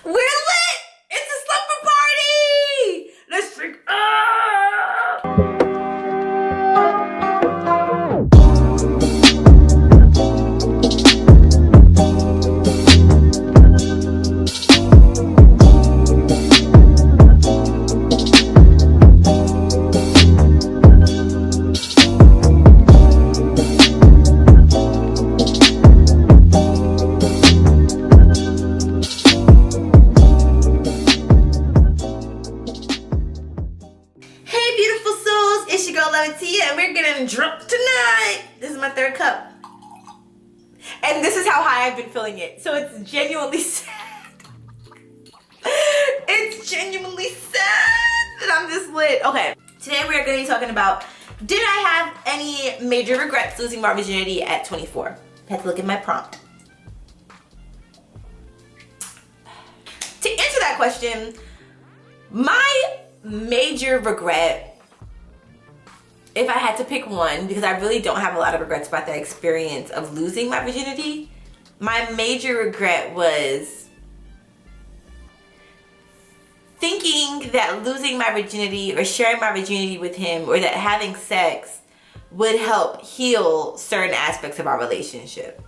We're lit! It's a slumber party! Let's drink up! Atiya, and we're getting drunk tonight. This is my third cup. And this is how high I've been feeling it. So it's genuinely sad. It's genuinely sad that I'm this lit. Okay, today we're going to be talking about, did I have any major regrets losing my virginity at 24? I had to look at my prompt. To answer that question, my major regret, if I had to pick one, because I really don't have a lot of regrets about that experience of losing my virginity, my major regret was thinking that losing my virginity or sharing my virginity with him, or that having sex would help heal certain aspects of our relationship.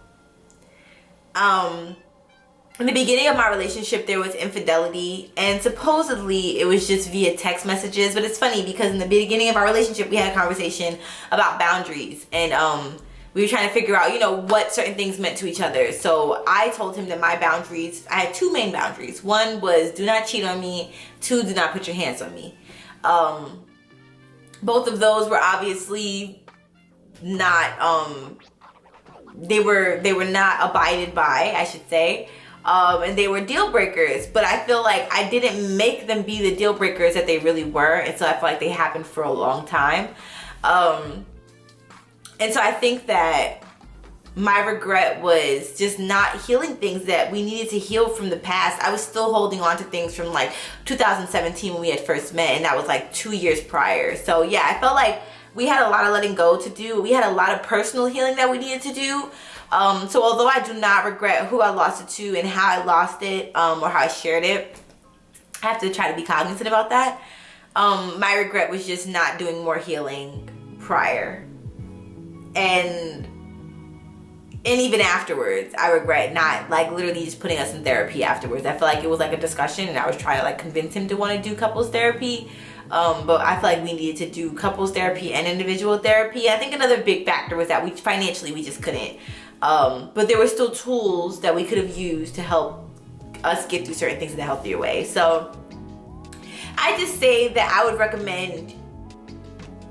In the beginning of my relationship, there was infidelity, and supposedly it was just via text messages. But it's funny because in the beginning of our relationship, we had a conversation about boundaries, and we were trying to figure out, you know, what certain things meant to each other. So I told him that my boundaries, I had two main boundaries. One was do not cheat on me. Two, do not put your hands on me. Both of those were obviously not, they were not abided by, I should say. And they were deal breakers, but I feel like I didn't make them be the deal breakers that they really were, and so I feel like they happened for a long time. And so I think that my regret was just not healing things that we needed to heal from the past. I was still holding on to things from like 2017 when we had first met, and that was like 2 years prior. So yeah, I felt like we had a lot of letting go to do. We had a lot of personal healing that we needed to do. So although I do not regret who I lost it to and how I lost it, or how I shared it, I have to try to be cognizant about that. My regret was just not doing more healing prior. And even afterwards, I regret not like literally just putting us in therapy afterwards. I feel like it was like a discussion, and I was trying to like convince him to want to do couples therapy. But I feel like we needed to do couples therapy and individual therapy. I think another big factor was that we just couldn't. But there were still tools that we could have used to help us get through certain things in a healthier way. So I just say that I would recommend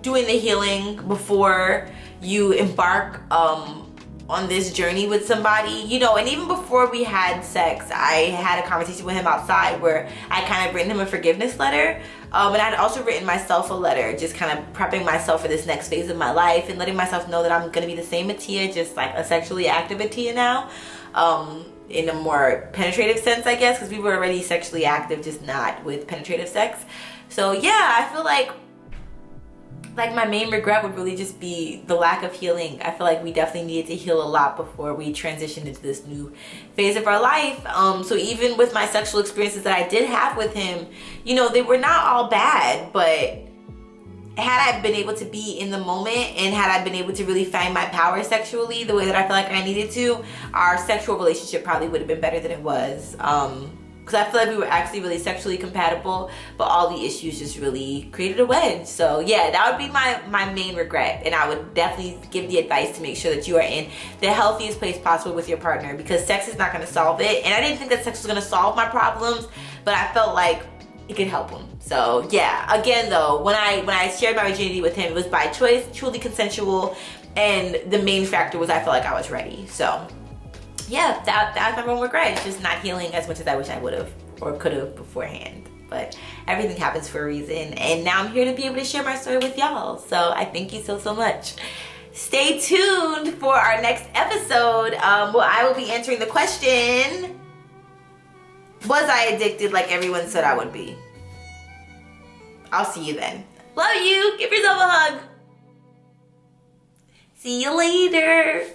doing the healing before you embark on this journey with somebody, you know. And even before we had sex, I had a conversation with him outside where I kind of written him a forgiveness letter. And I'd also written myself a letter, just kind of prepping myself for this next phase of my life and letting myself know that I'm going to be the same Atiya, just like a sexually active Atiya now, in a more penetrative sense, I guess, because we were already sexually active, just not with penetrative sex. So yeah, I feel like my main regret would really just be the lack of healing. I feel like we definitely needed to heal a lot before we transitioned into this new phase of our life. So even with my sexual experiences that I did have with him, you know, they were not all bad, but had I been able to be in the moment and had I been able to really find my power sexually the way that I feel like I needed to, our sexual relationship probably would have been better than it was. Because I feel like we were actually really sexually compatible, but all the issues just really created a wedge. So yeah, that would be my main regret. And I would definitely give the advice to make sure that you are in the healthiest place possible with your partner, because sex is not going to solve it. And I didn't think that sex was going to solve my problems, but I felt like it could help them. So yeah, again though, when I shared my virginity with him, it was by choice, truly consensual, and the main factor was I felt like I was ready. So yeah, that's my one regret. It's just not healing as much as I wish I would have or could have beforehand. But everything happens for a reason. And now I'm here to be able to share my story with y'all. So I thank you so much. Stay tuned for our next episode. Where I will be answering the question, was I addicted like everyone said I would be? I'll see you then. Love you. Give yourself a hug. See you later.